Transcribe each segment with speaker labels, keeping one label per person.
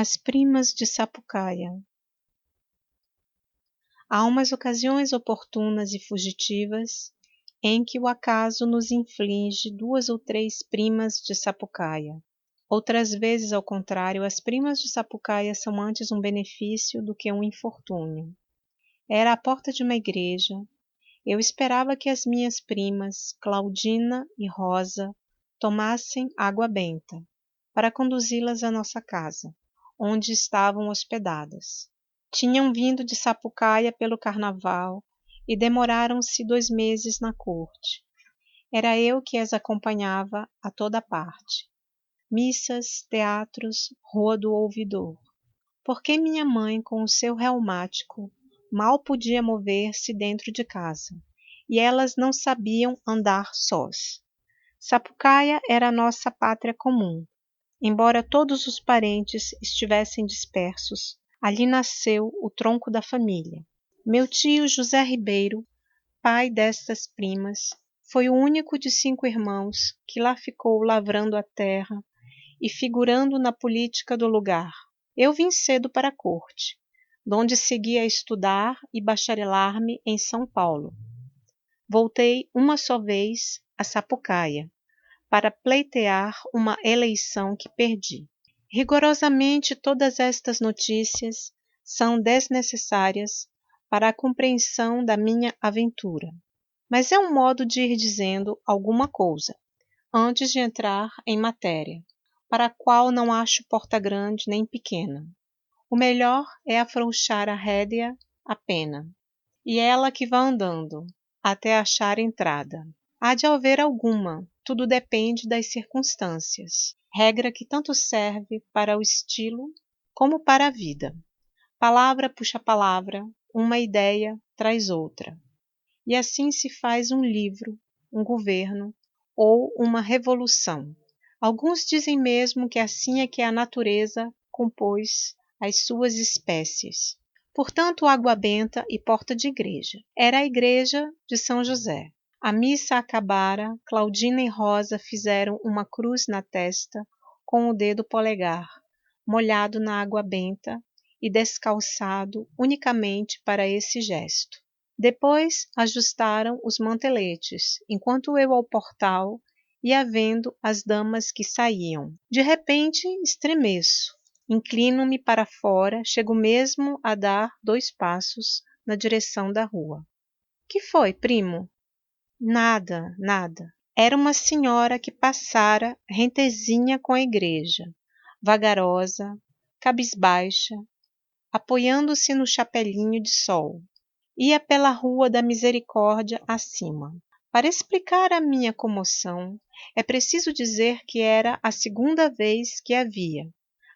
Speaker 1: As primas de Sapucaia. Há umas ocasiões oportunas e fugitivas em que o acaso nos inflige 2 ou 3 primas de Sapucaia. Outras vezes, ao contrário, as primas de Sapucaia são antes um benefício do que um infortúnio. Era à porta de uma igreja. Eu esperava que as minhas primas, Claudina e Rosa, tomassem água benta, para conduzi-las à nossa casa, onde estavam hospedadas. Tinham vindo de Sapucaia pelo carnaval e demoraram-se 2 meses na corte. Era eu que as acompanhava a toda parte. Missas, teatros, Rua do Ouvidor. Porque minha mãe, com o seu reumático, mal podia mover-se dentro de casa, e elas não sabiam andar sós. Sapucaia era a nossa pátria comum. Embora todos os parentes estivessem dispersos, ali nasceu o tronco da família. Meu tio José Ribeiro, pai destas primas, foi o único de 5 irmãos que lá ficou lavrando a terra e figurando na política do lugar. Eu vim cedo para a corte, donde segui a estudar e bacharelar-me em São Paulo. Voltei uma só vez a Sapucaia, para pleitear uma eleição que perdi. Rigorosamente todas estas notícias são desnecessárias para a compreensão da minha aventura, mas é um modo de ir dizendo alguma coisa, antes de entrar em matéria, para a qual não acho porta grande nem pequena. O melhor é afrouxar a rédea, a pena, e ela que vá andando, até achar entrada. Há de haver alguma, tudo depende das circunstâncias, regra que tanto serve para o estilo como para a vida. Palavra puxa palavra, uma ideia traz outra. E assim se faz um livro, um governo ou uma revolução. Alguns dizem mesmo que assim é que a natureza compôs as suas espécies. Portanto, água benta e porta de igreja. Era a igreja de São José. A missa acabara, Claudina e Rosa fizeram uma cruz na testa com o dedo polegar, molhado na água benta e descalçado unicamente para esse gesto. Depois ajustaram os manteletes, enquanto eu ao portal ia vendo as damas que saíam. De repente estremeço, inclino-me para fora, chego mesmo a dar 2 passos na direção da rua. Que foi, primo? Nada, nada. Era uma senhora que passara rentezinha com a igreja, vagarosa, cabisbaixa, apoiando-se no chapelinho de sol. Ia pela Rua da Misericórdia acima. Para explicar a minha comoção, é preciso dizer que era a 2ª vez que a via.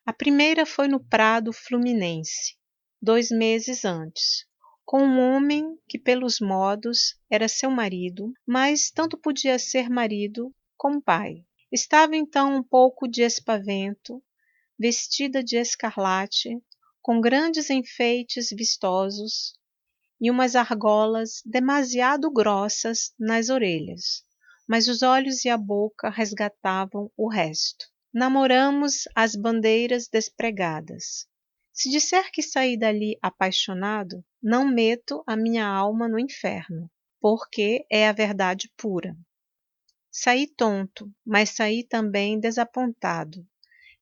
Speaker 1: A primeira foi no Prado Fluminense, 2 meses antes, com um homem que pelos modos era seu marido, mas tanto podia ser marido como pai. Estava então um pouco de espavento, vestida de escarlate, com grandes enfeites vistosos e umas argolas demasiado grossas nas orelhas, mas os olhos e a boca resgatavam o resto. Namoramos as bandeiras despregadas. Se disser que saí dali apaixonado, não meto a minha alma no inferno, porque é a verdade pura. Saí tonto, mas saí também desapontado.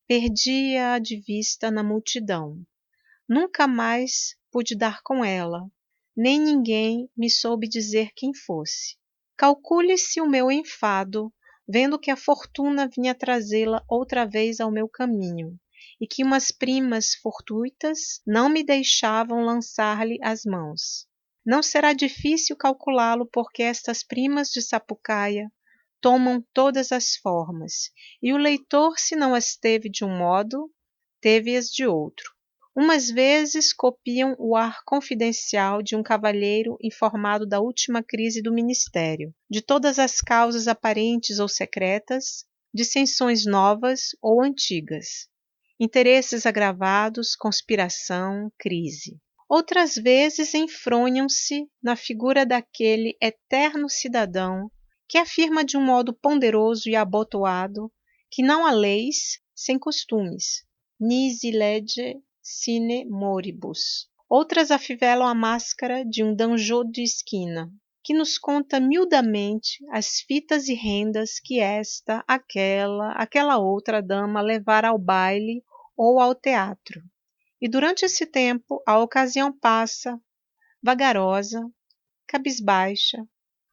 Speaker 1: Perdi-a de vista na multidão. Nunca mais pude dar com ela, nem ninguém me soube dizer quem fosse. Calcule-se o meu enfado, vendo que a fortuna vinha trazê-la outra vez ao meu caminho, e que umas primas fortuitas não me deixavam lançar-lhe as mãos. Não será difícil calculá-lo, porque estas primas de Sapucaia tomam todas as formas, e o leitor, se não as teve de um modo, teve-as de outro. Umas vezes copiam o ar confidencial de um cavalheiro informado da última crise do ministério, de todas as causas aparentes ou secretas, dissensões novas ou antigas, interesses agravados, conspiração, crise. Outras vezes enfronham-se na figura daquele eterno cidadão que afirma de um modo ponderoso e abotoado que não há leis sem costumes, nisi lege sine moribus. Outras afivelam a máscara de um danjô de esquina, que nos conta miudamente as fitas e rendas que esta, aquela outra dama levara ao baile ou ao teatro. E durante esse tempo a ocasião passa, vagarosa, cabisbaixa,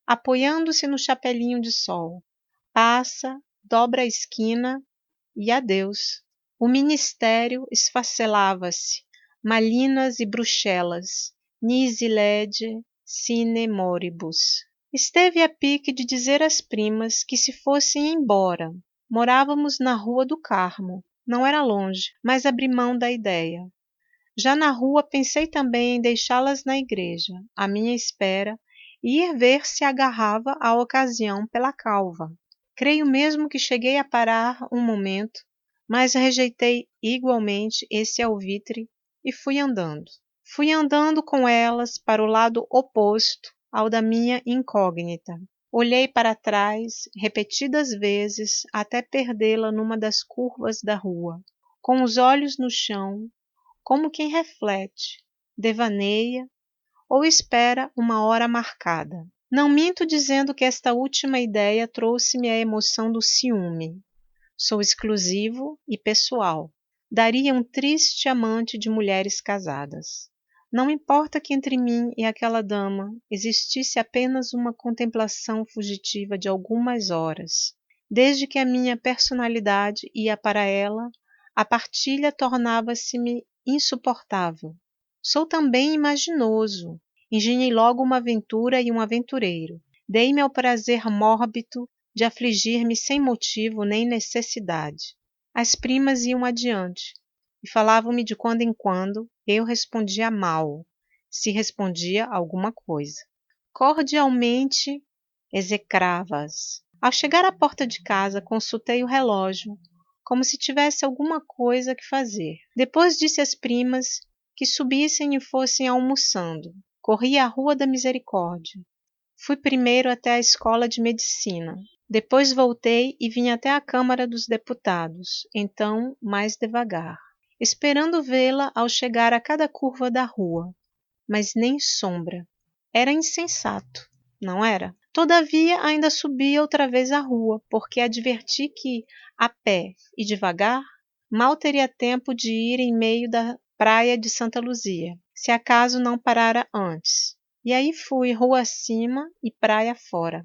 Speaker 1: apoiando-se no chapelinho de sol. Passa, dobra a esquina e adeus. O ministério esfacelava-se, Malinas e Bruxelas, nisi lege sine moribus. Esteve a pique de dizer às primas que se fossem embora. Morávamos na Rua do Carmo. Não era longe, mas abri mão da ideia. Já na rua pensei também em deixá-las na igreja, à minha espera, e ir ver se agarrava a ocasião pela calva. Creio mesmo que cheguei a parar um momento, mas rejeitei igualmente esse alvitre e fui andando. Fui andando com elas para o lado oposto ao da minha incógnita. Olhei para trás repetidas vezes até perdê-la numa das curvas da rua, com os olhos no chão, como quem reflete, devaneia ou espera uma hora marcada. Não minto dizendo que esta última ideia trouxe-me a emoção do ciúme. Sou exclusivo e pessoal. Daria um triste amante de mulheres casadas. Não importa que entre mim e aquela dama existisse apenas uma contemplação fugitiva de algumas horas. Desde que a minha personalidade ia para ela, a partilha tornava-se-me insuportável. Sou também imaginoso. Engenhei logo uma aventura e um aventureiro. Dei-me ao prazer mórbido de afligir-me sem motivo nem necessidade. As primas iam adiante e falavam-me de quando em quando. Eu respondia mal, se respondia alguma coisa. Cordialmente execrava-as. Ao chegar à porta de casa, consultei o relógio, como se tivesse alguma coisa que fazer. Depois disse às primas que subissem e fossem almoçando. Corri à Rua da Misericórdia. Fui primeiro até a escola de medicina. Depois voltei e vim até a Câmara dos Deputados, então mais devagar, esperando vê-la ao chegar a cada curva da rua, mas nem sombra. Era insensato, não era? Todavia ainda subi outra vez a rua, porque adverti que, a pé e devagar, mal teria tempo de ir em meio da praia de Santa Luzia, se acaso não parara antes. E aí fui rua acima e praia fora,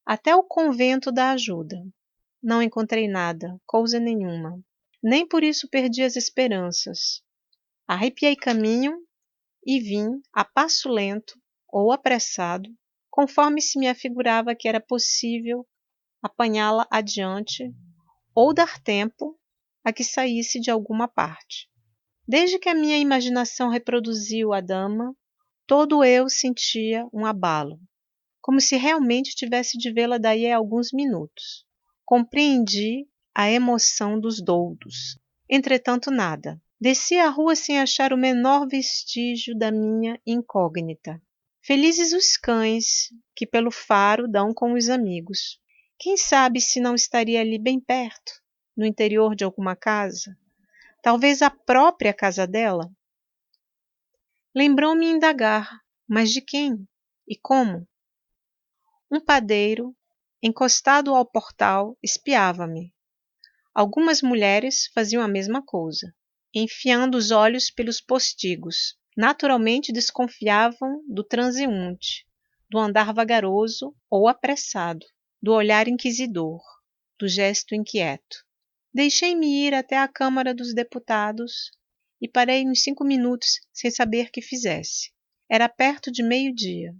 Speaker 1: até o convento da Ajuda. Não encontrei nada, coisa nenhuma. Nem por isso perdi as esperanças. Arrepiei caminho e vim, a passo lento ou apressado, conforme se me afigurava que era possível apanhá-la adiante ou dar tempo a que saísse de alguma parte. Desde que a minha imaginação reproduziu a dama, todo eu sentia um abalo, como se realmente tivesse de vê-la daí a alguns minutos. Compreendi a emoção dos doudos. Entretanto, nada. Desci a rua sem achar o menor vestígio da minha incógnita. Felizes os cães, que pelo faro dão com os amigos. Quem sabe se não estaria ali bem perto, no interior de alguma casa? Talvez a própria casa dela? Lembrou-me indagar, mas de quem? E como? Um padeiro, encostado ao portal, espiava-me. Algumas mulheres faziam a mesma coisa, enfiando os olhos pelos postigos. Naturalmente desconfiavam do transeunte, do andar vagaroso ou apressado, do olhar inquisidor, do gesto inquieto. Deixei-me ir até a Câmara dos Deputados e parei uns 5 minutos sem saber que fizesse. Era perto de meio-dia.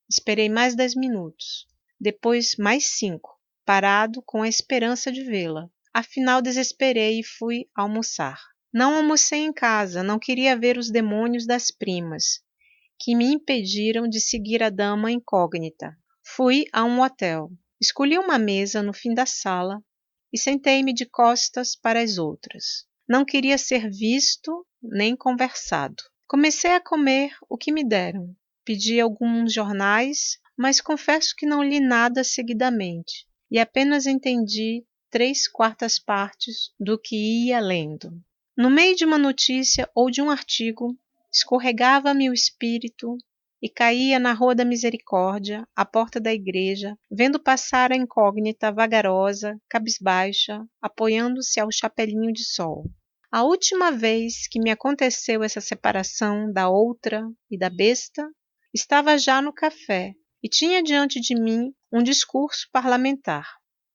Speaker 1: Esperei mais 10 minutos, depois mais 5, parado com a esperança de vê-la. Afinal desesperei e fui almoçar. Não almocei em casa, não queria ver os demônios das primas, que me impediram de seguir a dama incógnita. Fui a um hotel. Escolhi uma mesa no fim da sala e sentei-me de costas para as outras. Não queria ser visto nem conversado. Comecei a comer o que me deram. Pedi alguns jornais, mas confesso que não li nada seguidamente e apenas entendi 3/4 partes do que ia lendo. No meio de uma notícia ou de um artigo, escorregava-me o espírito e caía na Rua da Misericórdia, à porta da igreja, vendo passar a incógnita vagarosa, cabisbaixa, apoiando-se ao chapelinho de sol. A última vez que me aconteceu essa separação da outra e da besta, estava já no café e tinha diante de mim um discurso parlamentar.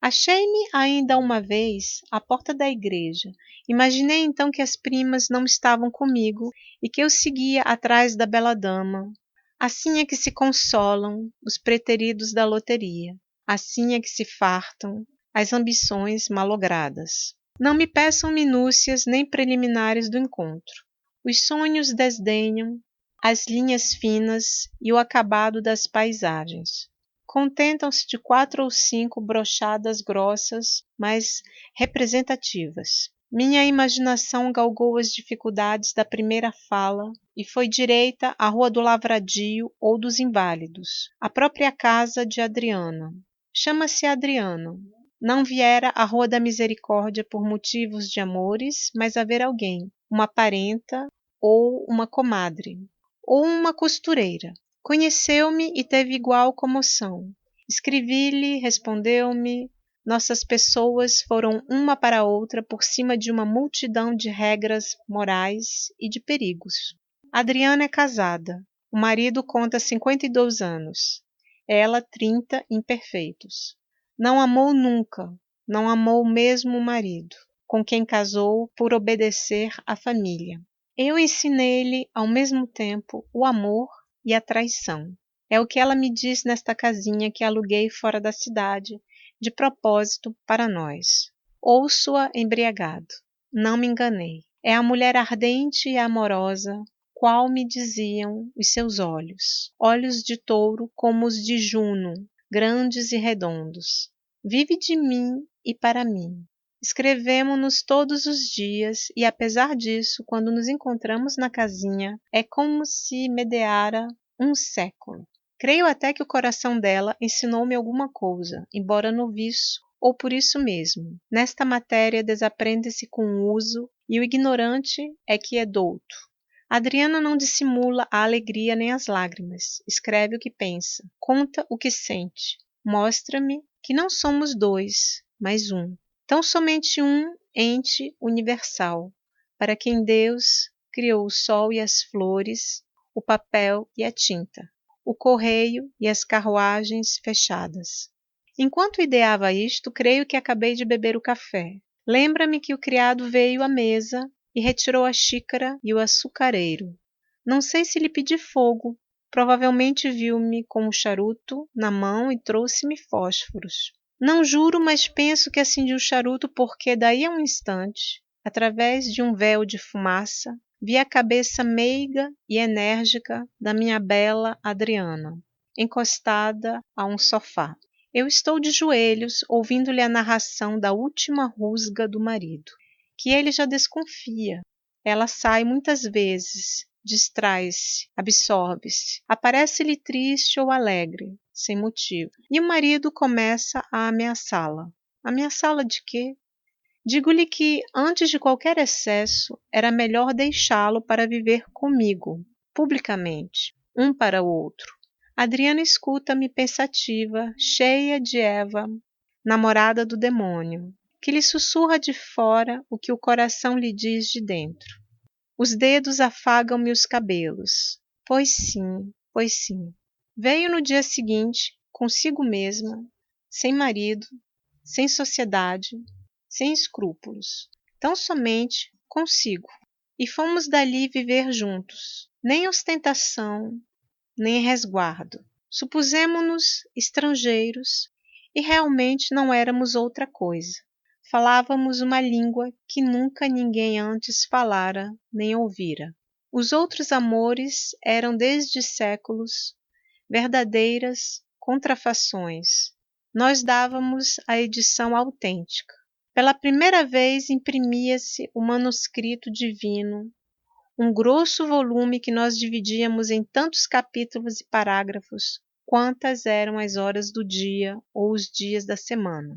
Speaker 1: Achei-me ainda uma vez à porta da igreja. Imaginei então que as primas não estavam comigo e que eu seguia atrás da bela dama. Assim é que se consolam os preteridos da loteria. Assim é que se fartam as ambições malogradas. Não me peçam minúcias nem preliminares do encontro. Os sonhos desdenham as linhas finas e o acabado das paisagens. Contentam-se de 4 ou 5 brochadas grossas, mas representativas. Minha imaginação galgou as dificuldades da primeira fala e foi direita à Rua do Lavradio ou dos Inválidos, a própria casa de Adriana. Chama-se Adriana. Não viera à Rua da Misericórdia por motivos de amores, mas a ver alguém, uma parenta ou uma comadre, ou uma costureira. Conheceu-me e teve igual comoção. Escrevi-lhe, respondeu-me. Nossas pessoas foram uma para a outra por cima de uma multidão de regras morais e de perigos. Adriana é casada. O marido conta 52 anos. Ela 30 imperfeitos. Não amou nunca, não amou mesmo o marido, com quem casou por obedecer à família. Eu ensinei-lhe ao mesmo tempo o amor e a traição. É o que ela me diz nesta casinha que aluguei fora da cidade, de propósito para nós. Ouço-a embriagado. Não me enganei. É a mulher ardente e amorosa, qual me diziam os seus olhos. Olhos de touro como os de Juno, grandes e redondos. Vive de mim e para mim. Escrevemo-nos todos os dias e, apesar disso, quando nos encontramos na casinha, é como se medeara um século. Creio até que o coração dela ensinou-me alguma coisa, embora noviço, ou por isso mesmo. Nesta matéria desaprende-se com o uso, e o ignorante é que é douto. Adriana não dissimula a alegria nem as lágrimas. Escreve o que pensa, conta o que sente. Mostra-me que não somos dois, mas um. Tão somente um ente universal, para quem Deus criou o sol e as flores, o papel e a tinta, o correio e as carruagens fechadas. Enquanto ideava isto, creio que acabei de beber o café. Lembra-me que o criado veio à mesa e retirou a xícara e o açucareiro. Não sei se lhe pedi fogo. Provavelmente viu-me com um charuto na mão e trouxe-me fósforos. Não juro, mas penso que acendi o charuto porque daí a um instante, através de um véu de fumaça, vi a cabeça meiga e enérgica da minha bela Adriana, encostada a um sofá. Eu estou de joelhos, ouvindo-lhe a narração da última rusga do marido, que ele já desconfia. Ela sai muitas vezes, distrai-se, absorve-se, aparece-lhe triste ou alegre, sem motivo. E o marido começa a ameaçá-la. Ameaçá-la de quê? Digo-lhe que, antes de qualquer excesso, era melhor deixá-lo para viver comigo, publicamente, um para o outro. Adriana escuta-me pensativa, cheia de Eva, namorada do demônio, que lhe sussurra de fora o que o coração lhe diz de dentro. Os dedos afagam-me os cabelos. Pois sim, pois sim. Veio no dia seguinte, consigo mesma, sem marido, sem sociedade, sem escrúpulos, tão somente consigo. E fomos dali viver juntos. Nem ostentação, nem resguardo. Supusemo-nos estrangeiros e realmente não éramos outra coisa. Falávamos uma língua que nunca ninguém antes falara nem ouvira. Os outros amores eram desde séculos verdadeiras contrafações. Nós dávamos a edição autêntica. Pela primeira vez imprimia-se o manuscrito divino, um grosso volume que nós dividíamos em tantos capítulos e parágrafos quantas eram as horas do dia ou os dias da semana.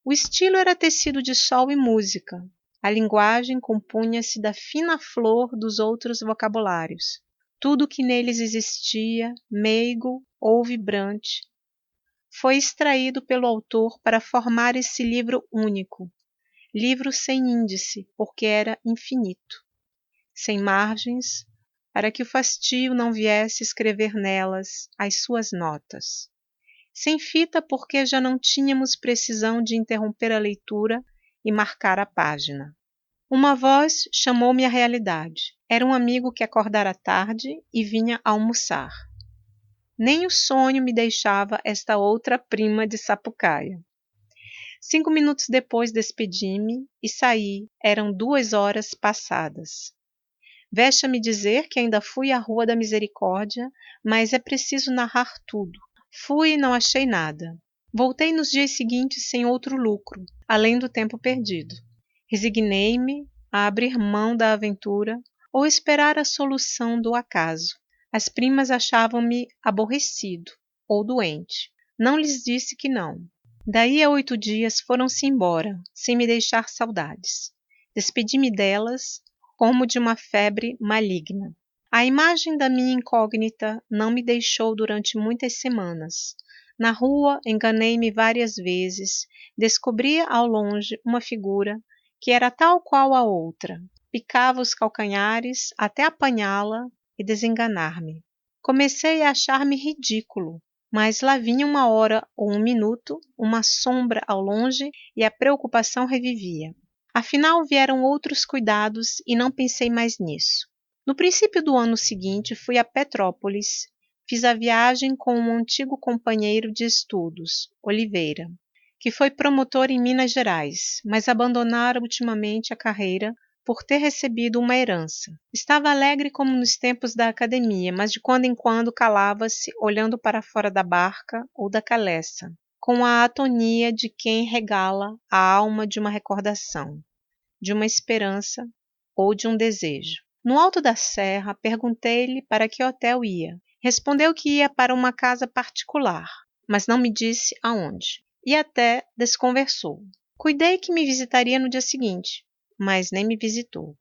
Speaker 1: O estilo era tecido de sol e música. A linguagem compunha-se da fina flor dos outros vocabulários. Tudo que neles existia, meigo ou vibrante, foi extraído pelo autor para formar esse livro único, livro sem índice, porque era infinito, sem margens, para que o fastio não viesse escrever nelas as suas notas. Sem fita, porque já não tínhamos precisão de interromper a leitura e marcar a página. Uma voz chamou-me à realidade. Era um amigo que acordara tarde e vinha almoçar. Nem o sonho me deixava esta outra prima de Sapucaia. 5 minutos depois despedi-me e saí. Eram 2 horas passadas. Vexa-me dizer que ainda fui à Rua da Misericórdia, mas é preciso narrar tudo. Fui e não achei nada. Voltei nos dias seguintes sem outro lucro, além do tempo perdido. Resignei-me a abrir mão da aventura ou esperar a solução do acaso. As primas achavam-me aborrecido ou doente. Não lhes disse que não. Daí a 8 dias foram-se embora, sem me deixar saudades. Despedi-me delas como de uma febre maligna. A imagem da minha incógnita não me deixou durante muitas semanas. Na rua enganei-me várias vezes, descobria ao longe uma figura que era tal qual a outra. Picava os calcanhares até apanhá-la e desenganar-me. Comecei a achar-me ridículo, mas lá vinha uma hora ou um minuto, uma sombra ao longe e a preocupação revivia. Afinal vieram outros cuidados e não pensei mais nisso. No princípio do ano seguinte fui a Petrópolis. Fiz a viagem com um antigo companheiro de estudos, Oliveira, que foi promotor em Minas Gerais, mas abandonara ultimamente a carreira por ter recebido uma herança. Estava alegre como nos tempos da academia, mas de quando em quando calava-se, olhando para fora da barca ou da caleça, com a atonia de quem regala a alma de uma recordação, de uma esperança ou de um desejo. No alto da serra, perguntei-lhe para que hotel ia. Respondeu que ia para uma casa particular, mas não me disse aonde. E até desconversou. Cuidei que me visitaria no dia seguinte, mas nem me visitou.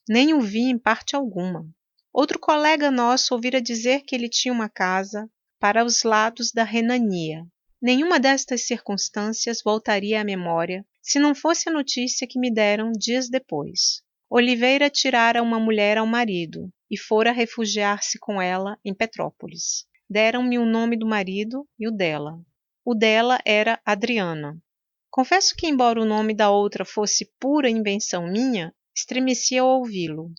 Speaker 1: Nem o vi em parte alguma. Outro colega nosso ouvira dizer que ele tinha uma casa para os lados da Renania. Nenhuma destas circunstâncias voltaria à memória se não fosse a notícia que me deram dias depois. Oliveira tirara uma mulher ao marido e fora refugiar-se com ela em Petrópolis. Deram-me o nome do marido e o dela. O dela era Adriana. Confesso que, embora o nome da outra fosse pura invenção minha, estremeci ao ouvi-lo.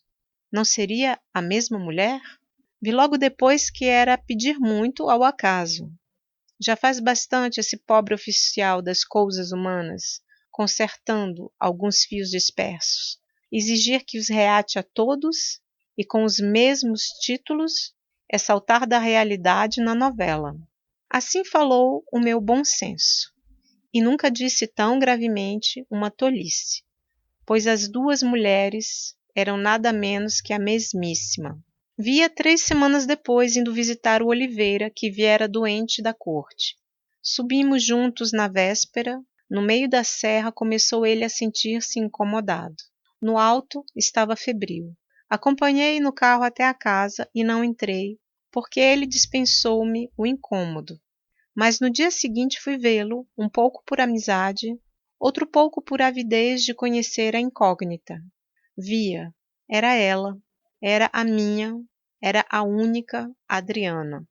Speaker 1: Não seria a mesma mulher? Vi logo depois que era pedir muito ao acaso. Já faz bastante esse pobre oficial das coisas humanas, consertando alguns fios dispersos. Exigir que os reate a todos e com os mesmos títulos é saltar da realidade na novela. Assim falou o meu bom senso. E nunca disse tão gravemente uma tolice, pois as 2 mulheres eram nada menos que a mesmíssima. Via 3 semanas depois indo visitar o Oliveira, que viera doente da corte. Subimos juntos na véspera. No meio da serra começou ele a sentir-se incomodado. No alto estava febril. Acompanhei no carro até a casa e não entrei, porque ele dispensou-me o incômodo. Mas no dia seguinte fui vê-lo, um pouco por amizade, outro pouco por avidez de conhecer a incógnita. Via, era ela, era a minha, era a única Adriana.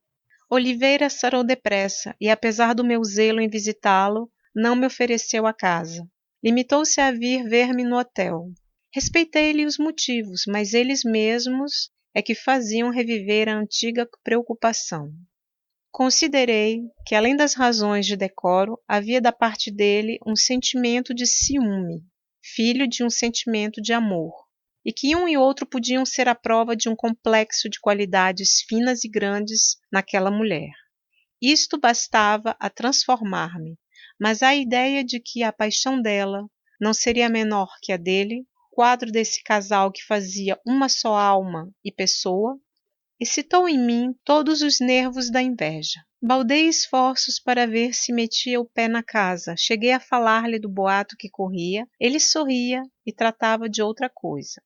Speaker 1: Oliveira sarou depressa e, apesar do meu zelo em visitá-lo, não me ofereceu a casa. Limitou-se a vir ver-me no hotel. Respeitei-lhe os motivos, mas eles mesmos é que faziam reviver a antiga preocupação. Considerei que, além das razões de decoro, havia da parte dele um sentimento de ciúme, filho de um sentimento de amor, e que um e outro podiam ser a prova de um complexo de qualidades finas e grandes naquela mulher. Isto bastava a transformar-me, mas a ideia de que a paixão dela não seria menor que a dele, quadro desse casal que fazia uma só alma e pessoa, excitou em mim todos os nervos da inveja. Baldei esforços para ver se metia o pé na casa. Cheguei a falar-lhe do boato que corria. Ele sorria e tratava de outra coisa.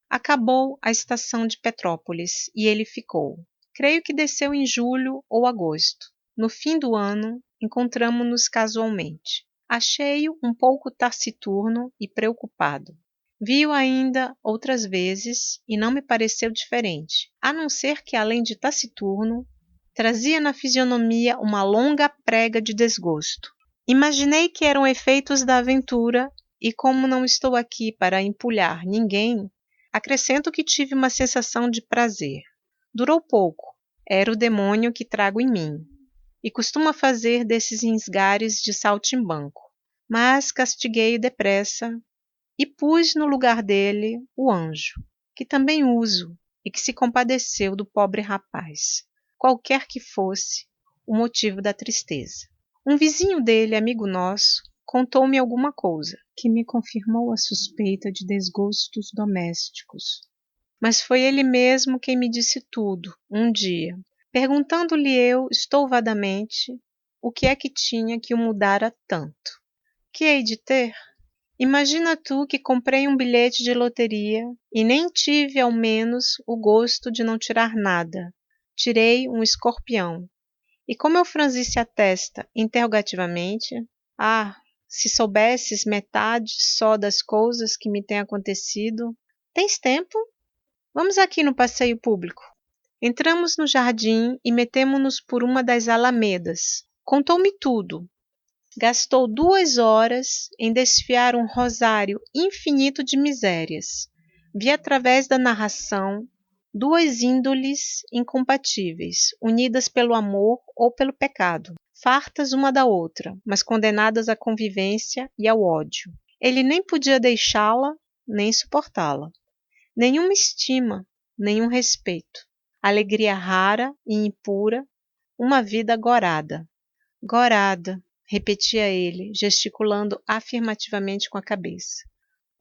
Speaker 1: Acabou a estação de Petrópolis e ele ficou. Creio que desceu em julho ou agosto. No fim do ano, encontramo-nos casualmente. Achei-o um pouco taciturno e preocupado. Vi-o ainda outras vezes e não me pareceu diferente, a não ser que, além de taciturno, trazia na fisionomia uma longa prega de desgosto. Imaginei que eram efeitos da aventura e, como não estou aqui para empulhar ninguém, acrescento que tive uma sensação de prazer. Durou pouco, era o demônio que trago em mim, e costuma fazer desses esgares de saltimbanco. Mas castiguei-o depressa e pus no lugar dele o anjo, que também uso e que se compadeceu do pobre rapaz, qualquer que fosse o motivo da tristeza. Um vizinho dele, amigo nosso, contou-me alguma coisa que me confirmou a suspeita de desgostos domésticos. Mas foi ele mesmo quem me disse tudo, um dia, perguntando-lhe eu, estouvadamente, o que é que tinha que o mudara tanto. Que hei de ter? Imagina tu que comprei um bilhete de loteria e nem tive, ao menos, o gosto de não tirar nada. Tirei um escorpião. E como eu franzisse a testa, interrogativamente, ah, se soubesses metade só das coisas que me têm acontecido. Tens tempo? Vamos aqui no passeio público. Entramos no jardim e metemo-nos por uma das alamedas. Contou-me tudo. Gastou 2 horas em desfiar um rosário infinito de misérias. Vi através da narração 2 índoles incompatíveis, unidas pelo amor ou pelo pecado, fartas uma da outra, mas condenadas à convivência e ao ódio. Ele nem podia deixá-la, nem suportá-la. Nenhuma estima, nenhum respeito. Alegria rara e impura, uma vida gorada. Gorada, repetia ele, gesticulando afirmativamente com a cabeça.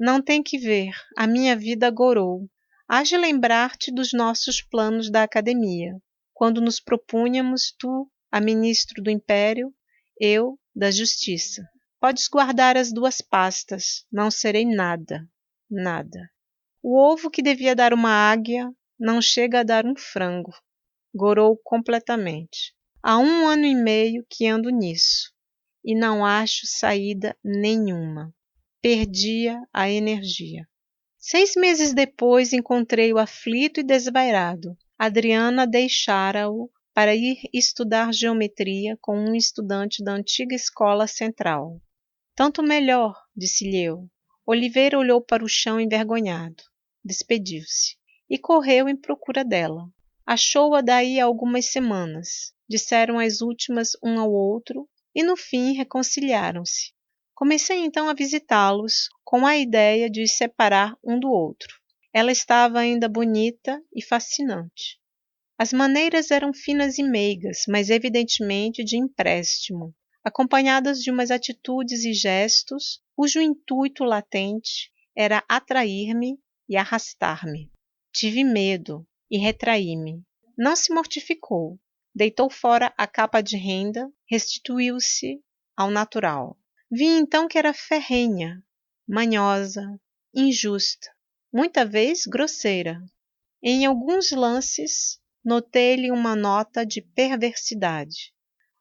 Speaker 1: Não tem que ver, a minha vida gorou. Hás de lembrar-te dos nossos planos da academia, quando nos propunhamos, tu, a ministro do Império, eu, da Justiça. Podes guardar as 2 pastas, não serei nada, nada. O ovo que devia dar uma águia não chega a dar um frango. Gorou completamente. Há 1 ano e meio que ando nisso, e não acho saída nenhuma. Perdia a energia. 6 meses depois encontrei-o aflito e desvairado. Adriana deixara-o para ir estudar geometria com um estudante da antiga escola central. Tanto melhor, disse-lhe eu. Oliveira olhou para o chão envergonhado. Despediu-se e correu em procura dela. Achou-a daí a algumas semanas. Disseram as últimas um ao outro e no fim reconciliaram-se. Comecei então a visitá-los com a ideia de os separar um do outro. Ela estava ainda bonita e fascinante. As maneiras eram finas e meigas, mas evidentemente de empréstimo, acompanhadas de umas atitudes e gestos cujo intuito latente era atrair-me e arrastar-me. Tive medo e retraí-me. Não se mortificou. Deitou fora a capa de renda, restituiu-se ao natural. Vi então que era ferrenha, manhosa, injusta, muita vez grosseira. Em alguns lances, notei-lhe uma nota de perversidade.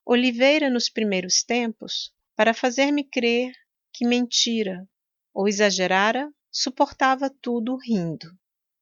Speaker 1: Oliveira, nos primeiros tempos, para fazer-me crer que mentira ou exagerara, suportava tudo rindo.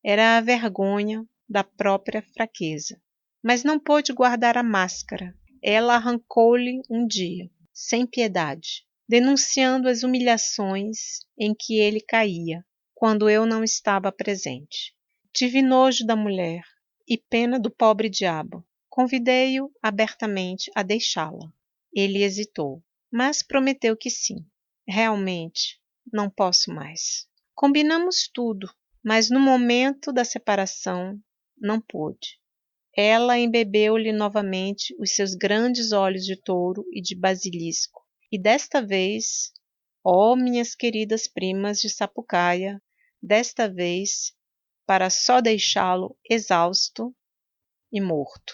Speaker 1: Era a vergonha da própria fraqueza. Mas não pôde guardar a máscara. Ela arrancou-lhe um dia, sem piedade, denunciando as humilhações em que ele caía, quando eu não estava presente. Tive nojo da mulher e pena do pobre diabo. Convidei-o abertamente a deixá-la. Ele hesitou, mas prometeu que sim. Realmente, não posso mais. Combinamos tudo, mas no momento da separação não pôde. Ela embebeu-lhe novamente os seus grandes olhos de touro e de basilisco, e desta vez, ó minhas queridas primas de Sapucaia, desta vez, para só deixá-lo exausto e morto.